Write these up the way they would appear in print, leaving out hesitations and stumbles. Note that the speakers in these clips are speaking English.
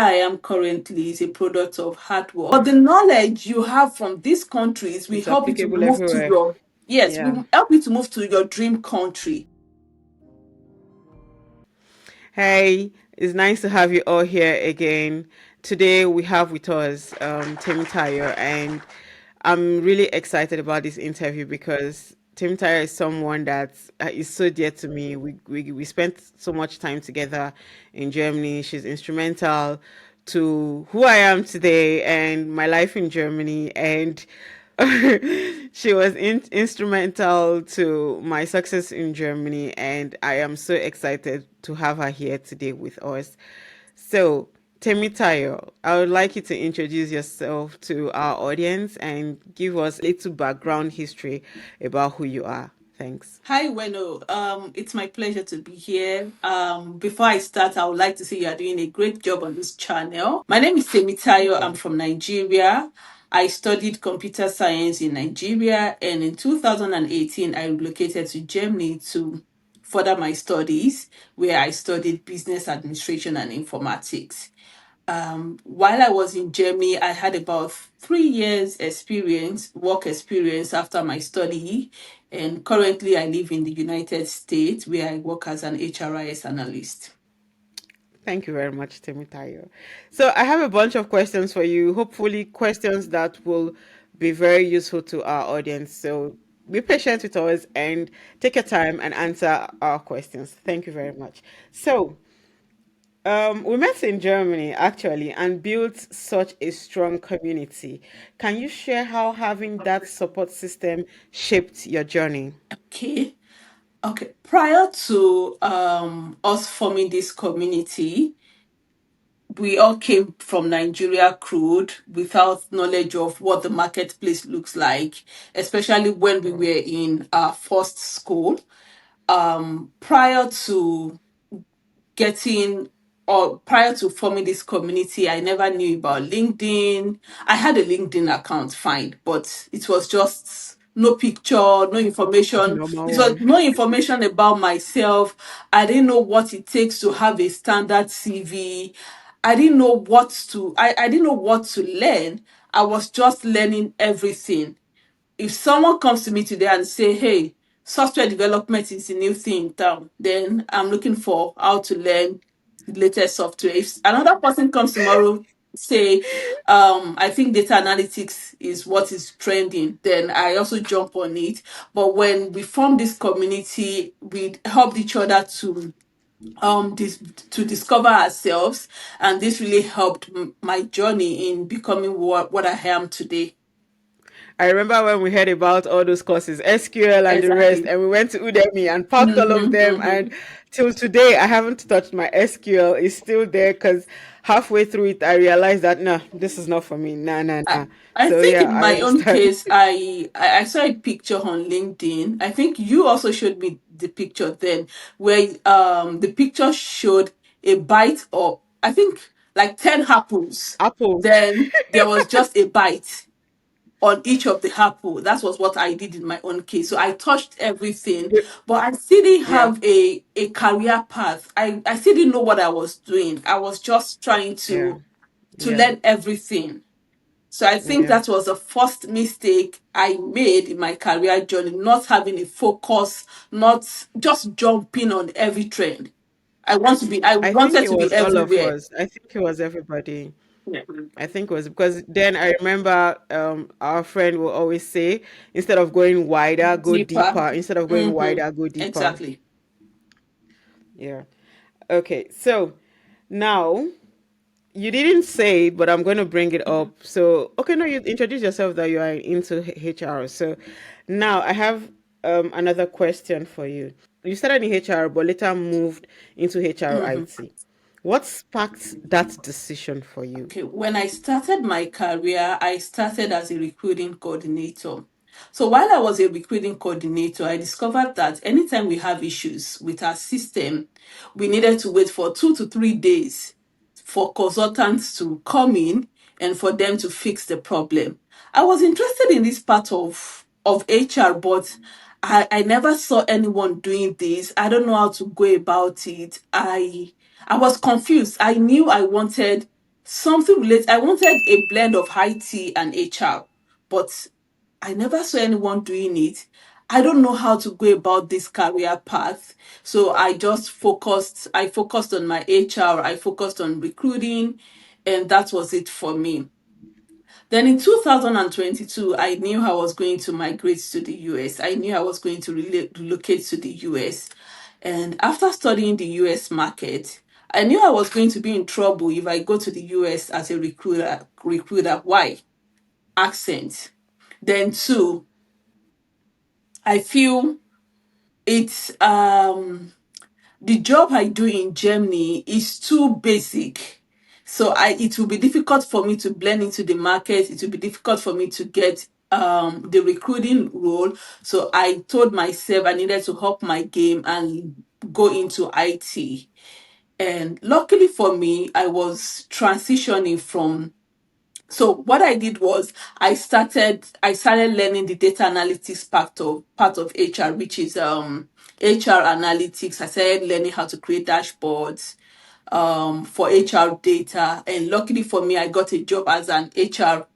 I am currently is a product of hard work. But the knowledge you have from these countries will It's help you to applicable move to everywhere. your, yes, Yeah. will help you to move to your dream country. Hey, it's nice to have you all here again. Today we have with us Temitayo, and I'm really excited about this interview because Temitayo is someone that is so dear to me. We spent so much time together in Germany. She's instrumental to who I am today and my life in Germany, and she was instrumental to my success in Germany, and I am so excited to have her here today with us. So, Temitayo, I would like you to introduce yourself to our audience and give us a little background history about who you are. Thanks. Hi, Weno. It's my pleasure to be here. Before I start, I would like to say you are doing a great job on this channel. My name is Temitayo. Thank I'm you. from Nigeria. I studied computer science in Nigeria, and in 2018, I relocated to Germany to further my studies, where I studied business administration and informatics. While I was in Germany, I had about 3 years experience, work experience after my study. And currently I live in the United States where I work as an HRIS analyst. Thank you very much, Temitayo. So, I have a bunch of questions for you, hopefully, questions that will be very useful to our audience. So, be patient with us and take your time and answer our questions. Thank you very much. So, we met in Germany actually and built such a strong community. Can you share how having that support system shaped your journey? Okay. Okay. Prior to us forming this community, we all came from Nigeria crude without knowledge of what the marketplace looks like, especially when we were in our first school. Prior to getting or prior to forming this community, I never knew about LinkedIn. I had a LinkedIn account, fine, but it was just no picture, no information. Normal It was one. no information about myself. I didn't know what it takes to have a standard CV. I didn't know what to learn. I was just learning everything. If someone comes to me today and say, hey, software development is a new thing in town, then I'm looking for how to learn the latest software. If another person comes tomorrow, say, I think data analytics is what is trending, then I also jump on it. But when we formed this community, we helped each other to discover ourselves, and this really helped my journey in becoming what I am today. I remember when we heard about all those courses, SQL and the rest, Exactly. and we went to Udemy and packed all of Mm-hmm, them. And mm-hmm. till today, I haven't touched my SQL. It's still there because halfway through it, I realized that, no, this is not for me. Nah, nah, I, nah. I So, think yeah, in I my own understand. case, I saw a picture on LinkedIn. I think you also showed me the picture then, where the picture showed a bite of, I think, like 10 apples. Apple. Then there was just a bite on each of the apple. That was what I did in my own case. So I touched everything, but I still didn't Yeah, have a career path. I still didn't know what I was doing. I was just trying yeah, to yeah, learn everything. So I think yeah. that was the first mistake I made in my career journey, not having a focus, not just jumping on every trend. I I think wanted it to be was all of everywhere. us. I think it was everybody. Yeah. I think it was because then I remember our friend will always say, instead of going wider, go Deeper. deeper. Instead of going Mm-hmm. wider, go deeper. Exactly. Yeah. Okay. So now you didn't say it, but I'm going to bring it up. So, okay, no, you introduce yourself that you are into HR. So now I have another question for you. You started in HR, but later moved into HR Mm-hmm. IT. What sparked that decision for you? Okay, when I started my career, I started as a recruiting coordinator. So while I was a recruiting coordinator, I discovered that anytime we have issues with our system, we needed to wait for 2 to 3 days for consultants to come in and for them to fix the problem. I was interested in this part of HR, but I never saw anyone doing this. I don't know how to go about it. I was confused. I knew I wanted something related. I wanted a blend of IT and HR, but I never saw anyone doing it. I don't know how to go about this career path. So I focused on my HR, I focused on recruiting, and that was it for me. Then in 2022, I knew I was going to migrate to the US. I knew I was going to relocate to the US. And after studying the US market, I knew I was going to be in trouble if I go to the US as a recruiter. Why? Accent. Then two, I feel it's the job I do in Germany is too basic. So it will be difficult for me to blend into the market. It will be difficult for me to get the recruiting role. So I told myself I needed to up my game and go into IT. And luckily for me, I was transitioning from, so what I did was I started learning the data analytics part of HR, which is HR analytics. I started learning how to create dashboards for HR data. And luckily for me, I got a job as an HR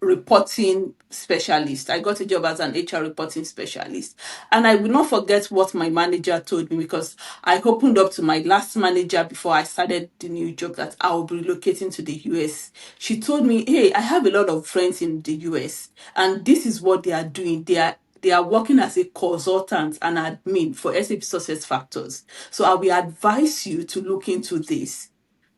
reporting specialist. I got a job as an HR reporting specialist. And I will not forget what my manager told me, because I opened up to my last manager before I started the new job that I will be relocating to the US. She told me, hey, I have a lot of friends in the US, and this is what they are doing. They are working as a consultant and admin for SAP Success Factors. So I will advise you to look into this.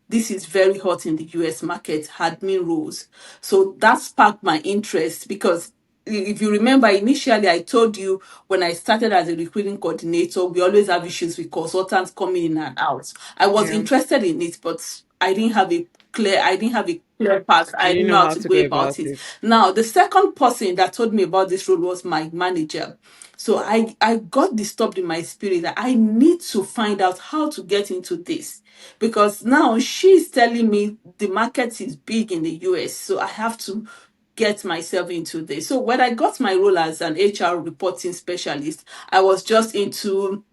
This is very hot in the US market, admin roles. So that sparked my interest, because if you remember, initially I told you when I started as a recruiting coordinator, we always have issues with consultants coming in and out. I was Yeah. interested in it, but I didn't have a clear path. You I didn't didn't know know how how to to go go about about it. it. Now, the second person that told me about this role was my manager. So I got disturbed in my spirit that I need to find out how to get into this, because now she's telling me the market is big in the US. So I have to get myself into this. So when I got my role as an HR reporting specialist, I was just into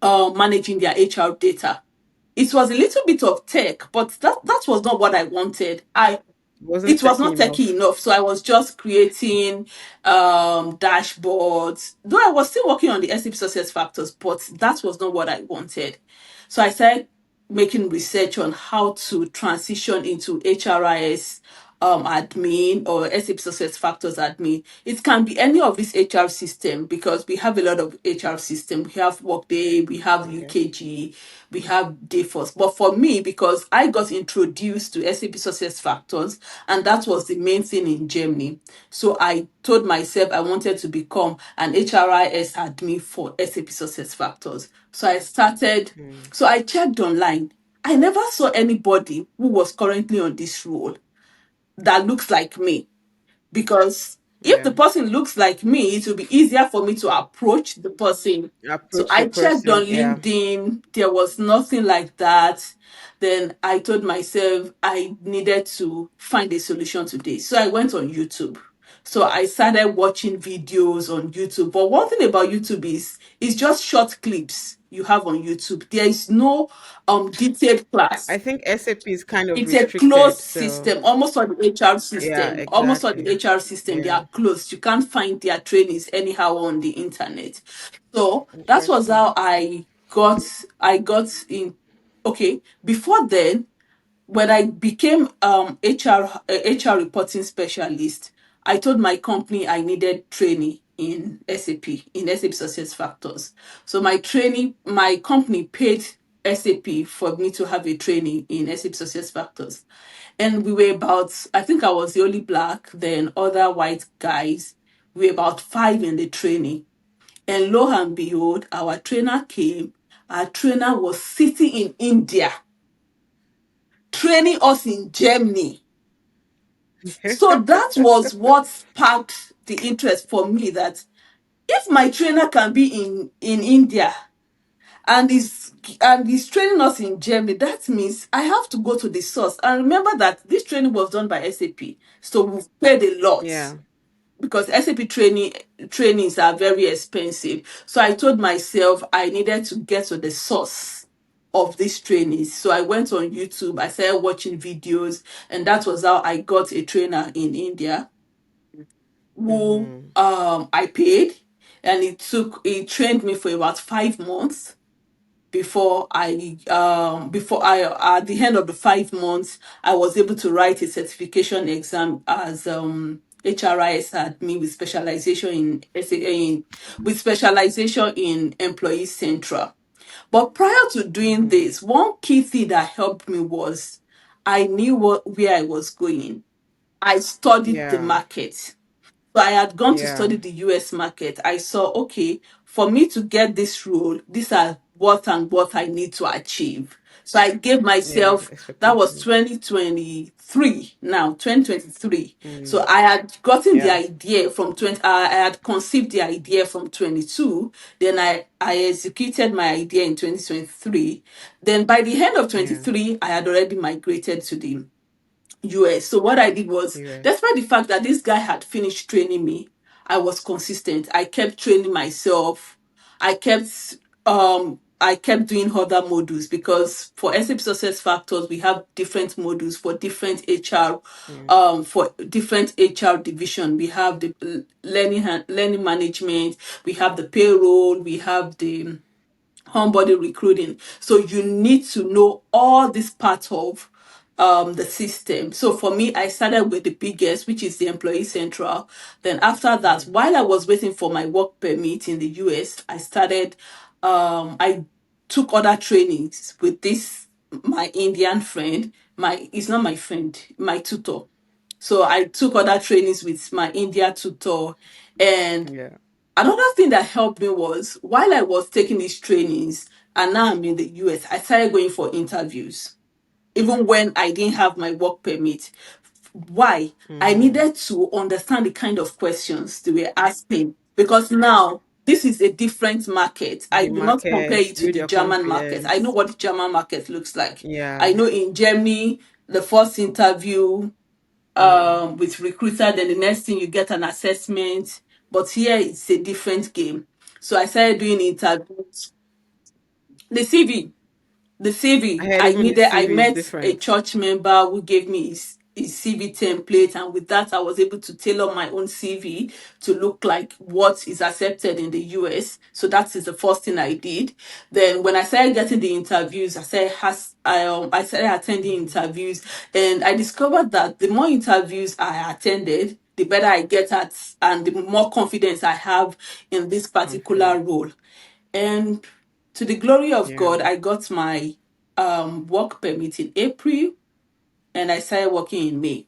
managing their HR data. It was a little bit of tech, but that was not what I wanted. Wasn't It was techy not techy enough. enough. So I was just creating dashboards. Though I was still working on the SAP success factors, but that was not what I wanted. So I started making research on how to transition into HRIS admin or SAP success factors admin. It can be any of this HR system, because we have a lot of HR system. We have Workday, we have Okay. UKG, we have Dayforce. But for me, because I got introduced to SAP success factors, and that was the main thing in Germany, so I told myself I wanted to become an HRIS admin for SAP success factors. So Hmm. I checked online. I never saw anybody who was currently on this role that looks like me, because if Yeah. the person looks like me, it will be easier for me to approach the person. So Approach the I checked on person. Yeah. LinkedIn, there was nothing like that. Then I told myself I needed to find a solution to this. So I went on YouTube. So I started watching videos on YouTube. But one thing about YouTube is it's just short clips you have on YouTube. There is no detailed I class. think SAP is kind of It's a closed restricted. So system, almost all the HR yeah, system. Almost all the exactly. HR system, they Yeah. are closed. You can't find their trainings anyhow on the internet. So that was Interesting. how I got in. Okay, before then, when I became HR reporting specialist, I told my company I needed training in SAP Success Factors. So my company paid SAP for me to have a training in SAP Success Factors. And we were about, I think I was the only black, then other white guys. We were about five in the training. And lo and behold, our trainer came. Our trainer was sitting in India, training us in Germany. So that was what sparked the interest for me, that if my trainer can be in India and is training us in Germany, that means I have to go to the source. And remember that this training was done by SAP. So we've paid a lot, Yeah. because SAP trainings are very expensive. So I told myself I needed to get to the source of these trainings. So I went on YouTube, I started watching videos, and that was how I got a trainer in India who Mm-hmm. I paid, and it trained me for about 5 months before I at the end of the 5 months I was able to write a certification exam as HRIS had me with specialization in employee central. But prior to doing Mm-hmm. this, one key thing that helped me was I knew where I was going. I studied the Yeah. market. So I had gone to Yeah. study the US market. I saw, okay, for me to get this role, these are what and what I need to achieve. So I gave Yeah. The myself, that was expectations. 2023 now, 2023. Mm. So I had gotten the Yeah. idea from 20, I had conceived the idea from 22. Then I executed my idea in 2023. Then by the end of Yeah. 23, I had already migrated to the US. So what I did was, US. despite the fact that this guy had finished training me, I was consistent. I kept training myself. I kept doing other modules because for SAP Success Factors we have different modules for different HR Yeah. division. We have the learning management, we have the payroll, we have the onboarding recruiting. So you need to know all this part of the system. So for me, I started with the biggest, which is the Employee Central. Then after that, Mm. while I was waiting for my work permit in the US, I took other trainings with this my Indian friend. My It's not my friend, my tutor. So I took other trainings with my India tutor, and Yeah. another thing that helped me was while I was taking these trainings and now I'm in the US, I started going for interviews, even when I didn't have my work permit. Why? I Mm-hmm. needed to understand the kind of questions they were asking because now this is a different market. I The will not compare market, it to build the your German market. I know confidence. what the German market looks like. I Yeah. know in Germany, the first interview Mm. with recruiter, then the next thing you get an assessment. But here it's a different game. So I started doing interviews. The CV, the I CV. heard even the I CV is met a different. church member who gave me his CV template, and with that, I was able to tailor my own CV to look like what is accepted in the US. So that is the first thing I did. Then, when I started getting the interviews, I started attending Mm-hmm. interviews, and I discovered that the more interviews I attended, the better I get at, and the more confidence I have in this particular Confident. role. And to the glory of Yeah. God, I got my work permit in April and I started working in May.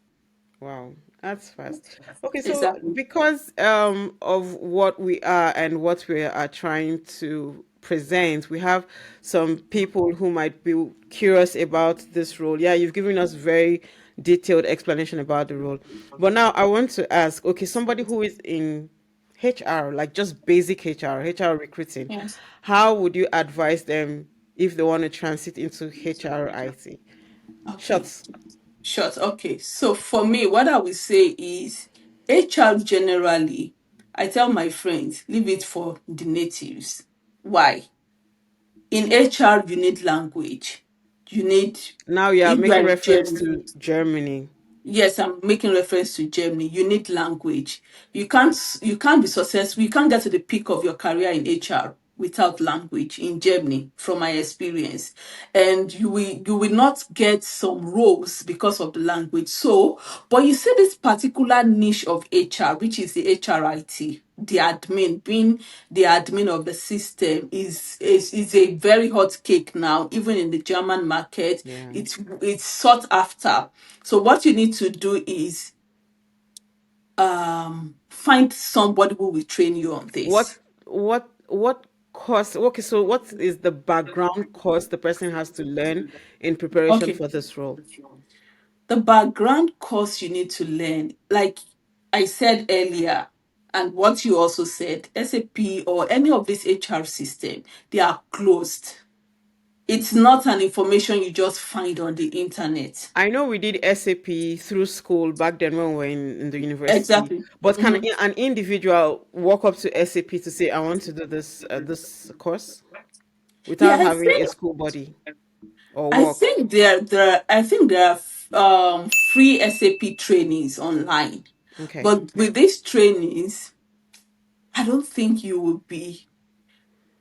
Wow, that's fast. Okay, so Exactly. because of what we are and what we are trying to present, we have some people who might be curious about this role. Yeah, you've given us very detailed explanation about the role. But now I want to ask, okay, somebody who is in HR, like just basic HR recruiting, Yes. how would you advise them if they want to transit into HR IT? Okay. Shots. Short. Okay. So for me, what I would say is HR generally, I tell my friends, leave it for the natives. Why? In HR, you need language. You need, Now you are if you are making in reference Germany, to Germany. yes, I'm making reference to Germany. You need language. You can't be successful. You can't get to the peak of your career in HR without language in Germany, from my experience. And you will not get some roles because of the language. So, but you see this particular niche of HR, which is the HRIT, the admin, being the admin of the system is a very hot cake now, even in the German market. Yeah. It's sought after. So what you need to do is find somebody who will train you on What this. what course? Okay, so what is the background course the person has to learn in preparation Okay. for this role? The background course you need to learn, like I said earlier, and what you also said, SAP or any of this HR system, they are closed. It's not an information you just find on the internet. I know we did SAP through school back then when we were in the university, Exactly. but can Mhm. an individual walk up to SAP to say, "I want to do this course"? Yeah, without having a school body or I work? think there are free SAP trainings online, Okay. but with these trainings, I don't think you will be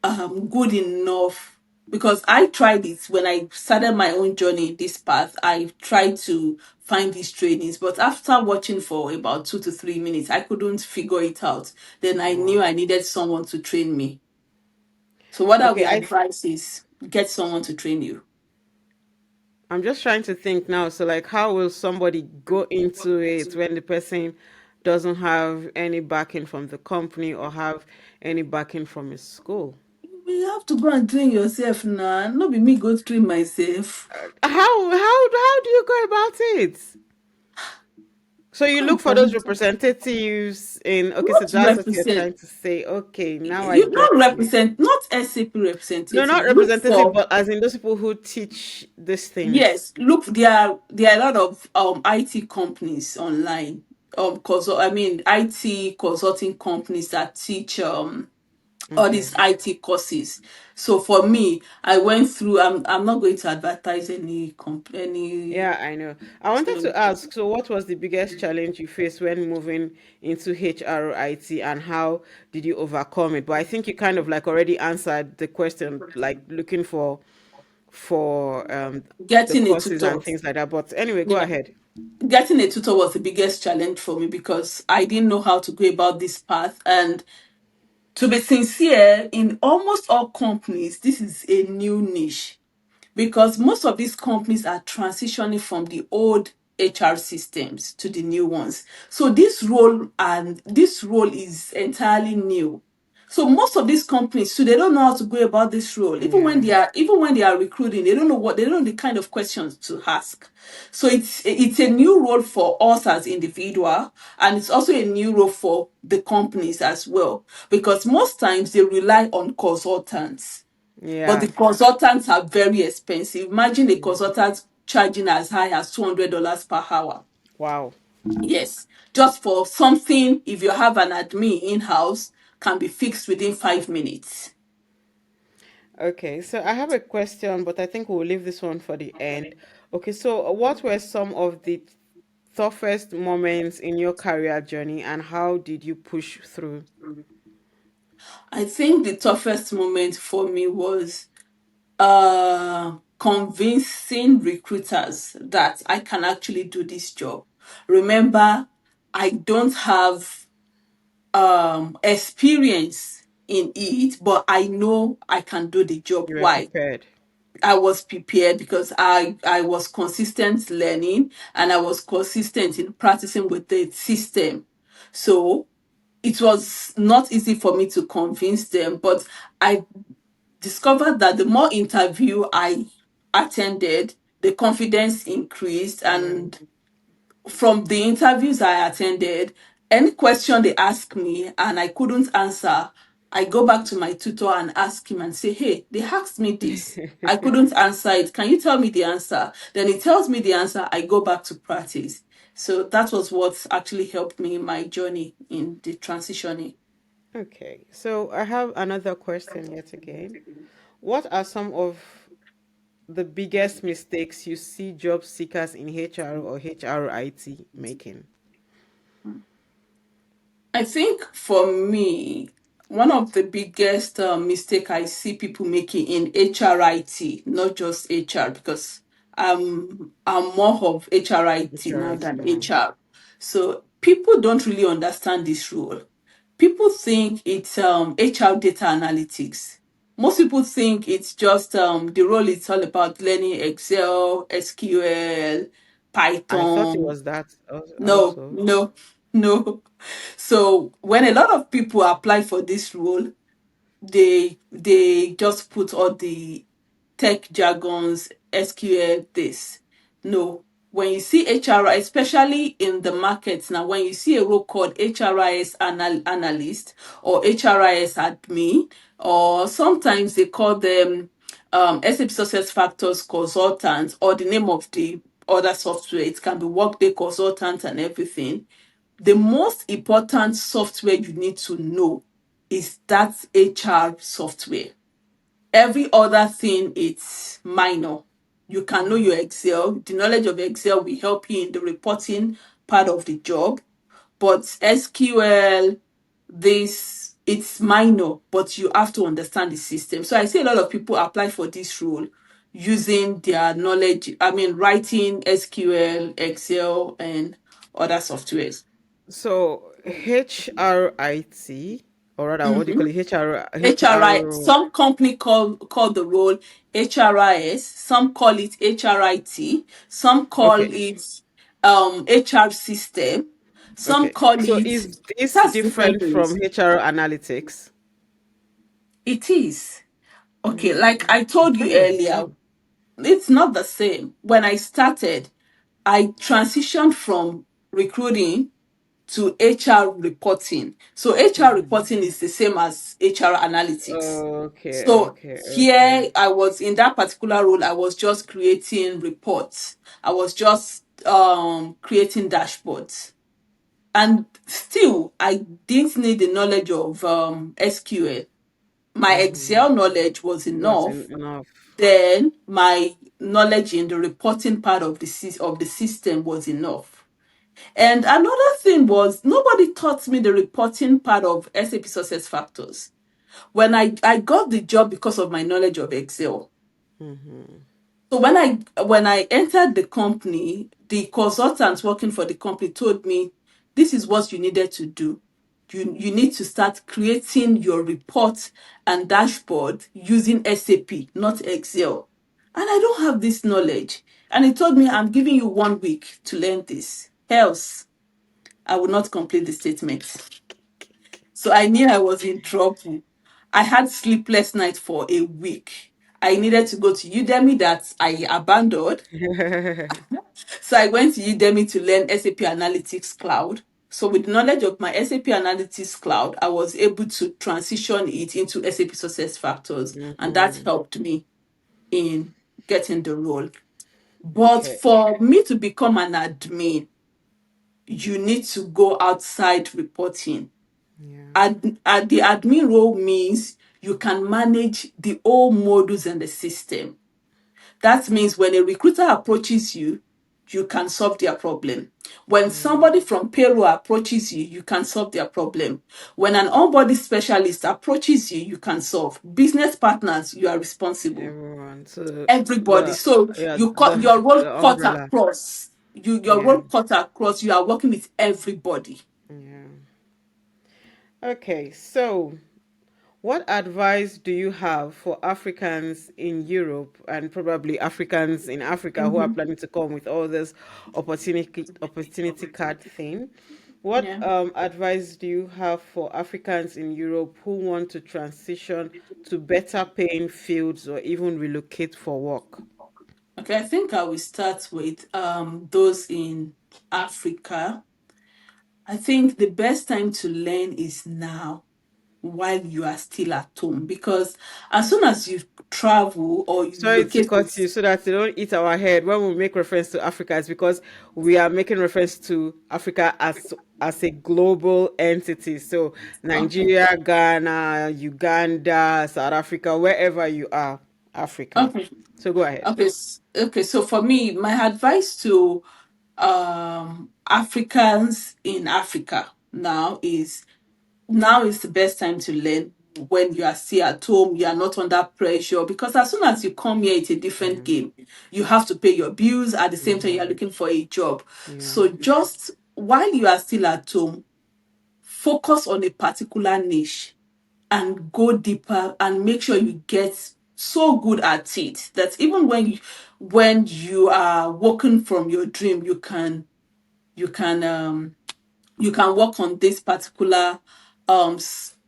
good enough, because I tried it when I started my own journey in this path. I tried to find these trainings, but after watching for about 2 to 3 minutes, I couldn't figure it out. Then I Wow. knew I needed someone to train me. So what I Okay, would advise is get someone to train you. I'm just trying to think now. So, like, how will somebody go into it when the person doesn't have any backing from the company or have any backing from his school? You have to go and train yourself now. Not be me go train myself. How do you go about it? So you Go look and for those find representatives in, okay, so not that's what you're represent trying to say. Okay, now I you get not you. represent, not SAP No, not representative. Look representative, for, but as in those people who teach these things. yes, look, there are a lot of IT companies online. I mean IT consulting companies that teach all Okay. these IT courses. So for me, I went through. I'm not going to advertise any. Yeah, I know. I wanted So to ask, so what was the biggest challenge you faced when moving into HRIT and how did you overcome it? But I think you kind of like already answered the question, like looking for the getting a courses tutor. and things like that. But anyway, go Yeah. ahead. Getting a tutor was the biggest challenge for me because I didn't know how to go about this path. And to be sincere, in almost all companies, this is a new niche, because most of these companies are transitioning from the old HR systems to the new ones. So this role is entirely new. So most of these companies, so they don't know how to go about this role. Yeah. Even when they are recruiting, they don't know the kind of questions to ask. So it's a new role for us as individual, and it's also a new role for the companies as well, because most times they rely on consultants, but the Yeah. consultants are very expensive. Imagine a consultant charging as high as $200 per hour. Wow. Yes, just for something, if you have an admin in house, can be fixed within 5 minutes. Okay, so I have a question, but I think we'll leave this one for the end. Okay, so what were some of the toughest moments in your career journey and how did you push through? I think the toughest moment for me was convincing recruiters that I can actually do this job. Remember, I don't have experience in it, but I know I can do the job. You were Why? prepared. I was prepared because I was consistent learning, and I was consistent in practicing with the system. So it was not easy for me to convince them, but I discovered that the more interview I attended, the confidence increased. Yeah. And from the interviews I attended, any question they ask me and I couldn't answer, I go back to my tutor and ask him and say, hey, they asked me this. I couldn't answer it. Can you tell me the answer? Then he tells me the answer. I go back to practice. So that was what actually helped me in my journey in the transitioning. Okay, so I have another question yet again. What are some of the biggest mistakes you see job seekers in HR or HRIT making? I think for me, one of the biggest mistake I see people making in HRIT, not just HR, because I'm more of HRIT now HRIT than now. HR. So people don't really understand this role. People think it's HR data analytics. Most people think it's just the role is all about learning Excel, SQL, I thought it Python. was that No, also. no, no. So when a lot of people apply for this role, they just put all the tech jargons, SQL, this. No. When you see HRI, especially in the markets now, when you see a role called HRIS analyst or HRIS admin, or sometimes they call them SAP Success Factors consultants, or the name of the other software, it can be Workday consultant and everything. The most important software you need to know is that HR software. Every other thing it's minor. You can know your Mm. Excel. The knowledge of Excel will help you in the reporting part of the job. But SQL, this it's minor, but you have to understand the system. So I see a lot of people apply for this role using their knowledge. I mean, writing SQL, Excel, and other softwares. So HRIT, or rather, what do you call Mhm. it? HR, HRI, HR. some company call the role HRIS, some call it HRIT, some call Okay, it HR system, some okay. call So it, is it this has different different from names. HR analytics? It is. Okay, like Mm, I I told thought you it was the earlier, same. it's not the same. When I started, I transitioned from recruiting to HR reporting. So HR Mhm. reporting is the same as HR analytics. Okay, So okay, here okay. I was in that particular role, I was just creating reports. I was just creating dashboards. And still I didn't need the knowledge of SQL. My Mm-hmm. Excel knowledge was enough. Enough. Then my knowledge in the reporting part of of the system was enough. And another thing was nobody taught me the reporting part of SAP success factors. I got the job because of my knowledge of Excel. Mm-hmm. So when I entered the company, the consultants working for the company told me this is what you needed to do. You need to start creating your report and dashboard using SAP, not Excel. And I don't have this knowledge. And he told me I'm giving you 1 week to learn this. Else, I will not complete the statement. So I knew I was in trouble. I had sleepless nights for a week. I needed to go to Udemy that I abandoned. So I went to Udemy to learn SAP Analytics Cloud. So with the knowledge of my SAP Analytics Cloud, I was able to transition it into SAP Success Factors, and that Mm-hmm. helped me in getting the role. But Okay. for me to become an admin, you need to go outside reporting. Yeah. The admin role means you can manage the whole modules in the system. That means when a recruiter approaches you, you can solve their problem. When Mm. somebody from payroll approaches you, you can solve their problem. When an onboarding specialist approaches you, you can solve. Business partners, you are responsible. Everyone. So Everybody. the So yeah you cut your role the cut umbrella. across. Your Yeah. role cut across. You are working with everybody. Yeah. Okay. So what advice do you have for Africans in Europe and probably Africans in Africa who are Mhm. planning to come with all this opportunity card thing? What Yeah. advice do you have for Africans in Europe who want to transition to better paying fields or even relocate for work? Okay, I think I will start with those in Africa. I think the best time to learn is now while you are still at home because as soon as you travel or you Sorry to relocate, cut you so that they don't eat our head when we make reference to Africa. It's because we are making reference to Africa as a global entity. So okay, Nigeria, Ghana, Uganda, South Africa, wherever you are, Africa. okay, So go ahead. okay, okay. So for me, my advice to Africans in Africa now is the best time to learn when you are still at home, you are not under pressure. Because as soon as you come here, it's a different Yeah. game. You have to pay your bills at the same time you are Mm-hmm. looking for a job. Yeah. So just while you are still at home, focus on a particular niche and go deeper and make sure you get so good at it that even when you are working from your dream, you can you can work on this particular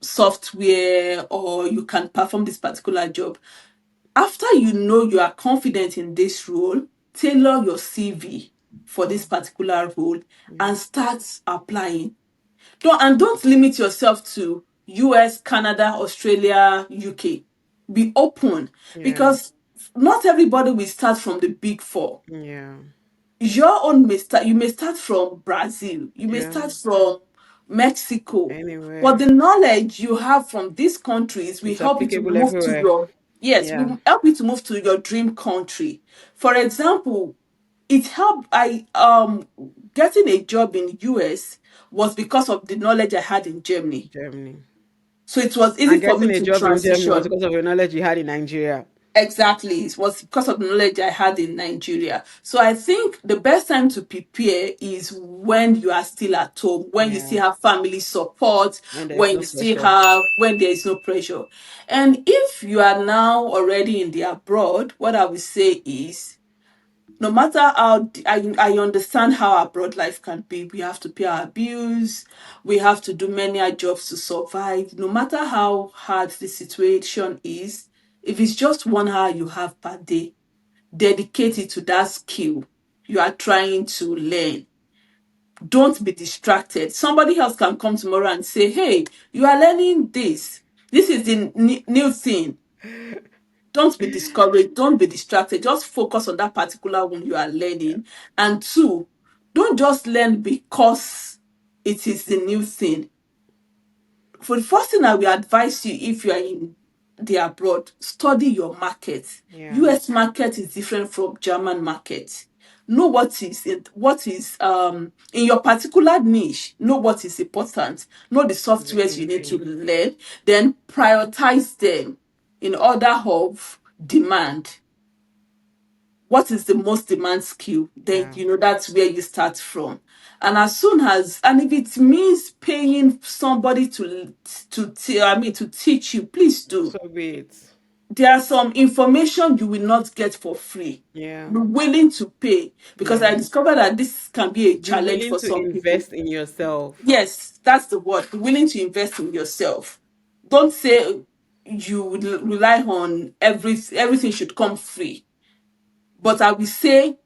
software or you can perform this particular job. After you know you are confident in this role, tailor your CV for this particular role Yeah. and start applying. Don't limit yourself to US, Canada, Australia, UK. Be open Yeah. because not everybody will start from the big four. Yeah. Your own may start, you may start from Brazil, you may Yeah. start from Mexico, but Anywhere. the knowledge you have from these countries will It's help you to applicable move to everywhere. your Yes, Yeah, will help you to move to your dream country. For example, it helped I getting a job in US was because of the knowledge I had in Germany. Germany. So it was easy And for me getting a to job in Germany was transition. because of your knowledge you had in Nigeria. Exactly. It was because of the knowledge I had in Nigeria. So I think the best time to prepare is when you are still at home, when you Yeah, still have family support, when there's when no you still pressure. have, when there is no pressure. And if you are now already in the abroad, what I will say is no matter how I understand how abroad life can be, we have to pay our bills, we have to do many jobs to survive. No matter how hard the situation is, if it's just 1 hour you have per day, dedicate it to that skill you are trying to learn. Don't be distracted. Somebody else can come tomorrow and say, hey, you are learning this. This is the new thing. Don't be discouraged, don't be distracted, just focus on that particular one you are Yeah. learning. And two, don't just learn because it is the new thing. For the first thing I will advise you, if you are in the abroad, study your market. Yeah. US market is different from German market. Know what is in your particular niche. Know what is important. Know the The softwares you need to easy. learn. Then prioritize them in order of demand. What is the most demand skill? Then Yeah. you know that's where you start from. And as soon as, and if it means paying somebody to teach you, please do. So be it. There are some information you will not get for free. Yeah. Be willing to pay, because Yeah. I discovered that this can be a Be challenge willing for to some people. invest in yourself. Yes, that's the word. Be willing to invest in yourself. Don't say you would rely on everything should come free. But I will say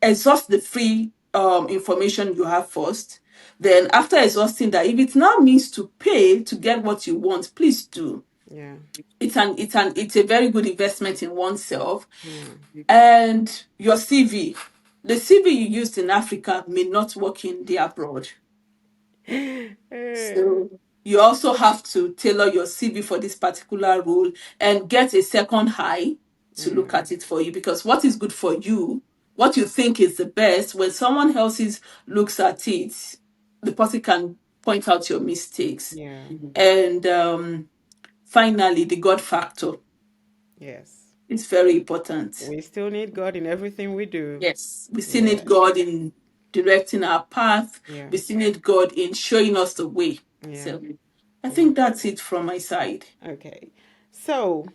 exhaust the free information you have first. Then after exhausting that, if it now means to pay to get what you want, please do. Yeah. It's a very good investment in oneself. Yeah. And your CV, the CV you used in Africa may not work in the abroad. Eh, So you also have to tailor your CV for this particular role and get a second eye to yeah. look at it for you, because what is good for you, what you think is the best, when someone else's looks at it, the person can point out your mistakes. Yeah. And finally, the God factor Yes. is very important. We still need God in everything we do. Yes, we still Yeah. need God in directing our path. Yeah. We still need God in showing us the way. Yeah. So I Yeah. think that's it from my side. Okay. So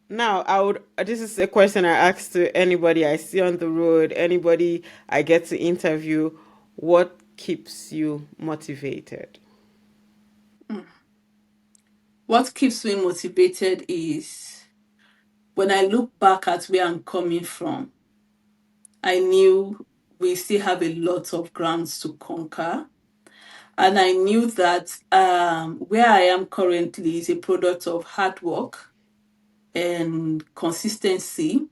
now I would this is a question I ask to anybody I see on the road, anybody I get to interview. What keeps you motivated? What keeps me motivated is when I look back at where I'm coming from, I knew we still have a lot of grounds to conquer. And I knew that where I am currently is a product of hard work and consistency.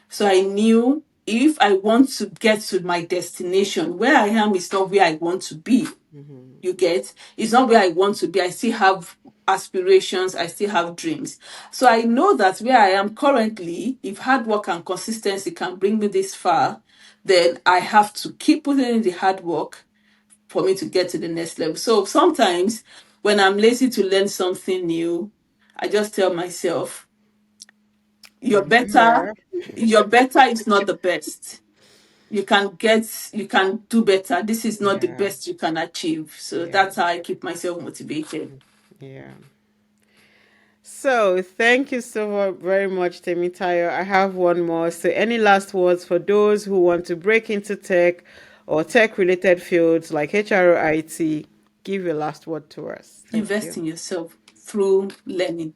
So I knew if I want to get to my destination, where I am is not where I want to be. Hmm. You get? It's not where I want to be. I still have aspirations, I still have dreams. So I know that where I am currently, if hard work and consistency can bring me this far, then I have to keep putting in the hard work for me to get to the next level. So sometimes when I'm lazy to learn something new, I just tell myself, you're better, Remember, your better is not the best. You can do better. This is not the yeah, best you can achieve. So yeah, that's how I keep myself motivated. yeah. So thank you so very much, Temitayo. I have one more. So any last words for those who want to break into tech or tech related fields like HRIT? Give your last word to us. Thank Invest you. in yourself through learning.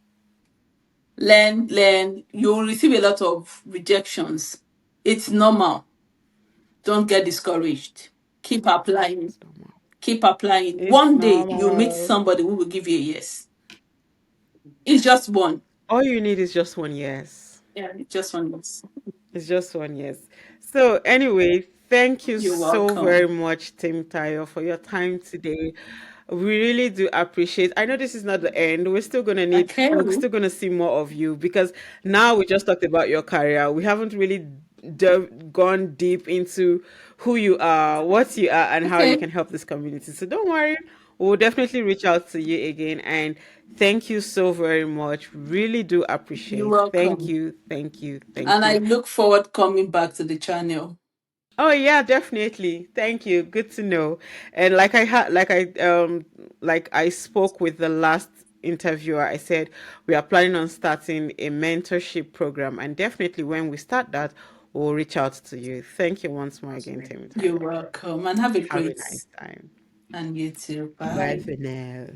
Learn. You'll receive a lot of rejections. It's normal. Don't get discouraged. Keep applying. It's normal. Keep applying. It's One day you'll meet normal. somebody who will give you a yes. It's just one. All you need is just one yes. Yeah, it's just one yes. It's just one yes. So anyway, thank you You're so very welcome. much, Tim Tayo, for your time today. We really do appreciate. I know this is not the end. Okay. we're still gonna see more of you because now we just talked about your career. We haven't really gone deep into who you are, what you are, and how you Okay. can help this community. So don't worry. We'll definitely reach out to you again. And thank you so very much. Really do You're appreciate. Thank welcome. you. Thank you. And Thank I you. look forward coming back to the channel. Oh yeah, definitely. Thank you. Good to know. And like I spoke with the last interviewer, I said we are planning on starting a mentorship program, and definitely when we start that, we'll reach out to you. Thank you once more again, Timmy You're Taylor. welcome and have a Have a great nice time. and you too. Bye Bye. for now.